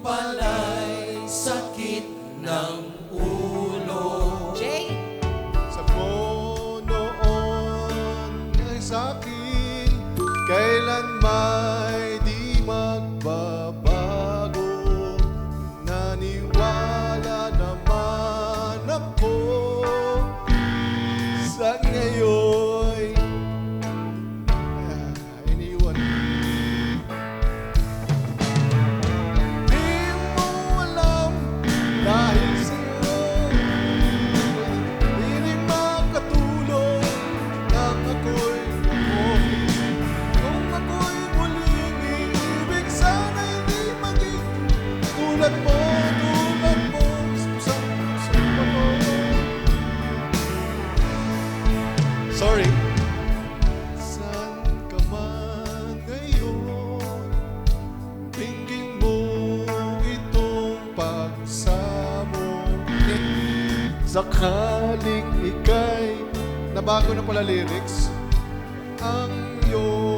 pala'y sakit ng ulo. Jay? Sa mo noon ay sa'kin, kailan may di magbabago. Naniwala naman ako sa ngayon. Iniwan. Di mo alam dahil sa'yo hindi makatulong nang ako'y okay. Kung ako'y muling iibig, sana hindi maging tulad mo sa ako. Sorry. Saan ka man ngayon, tingin mo itong pagsamo. Sakaling ika'y nabago na pala lyrics ang iyong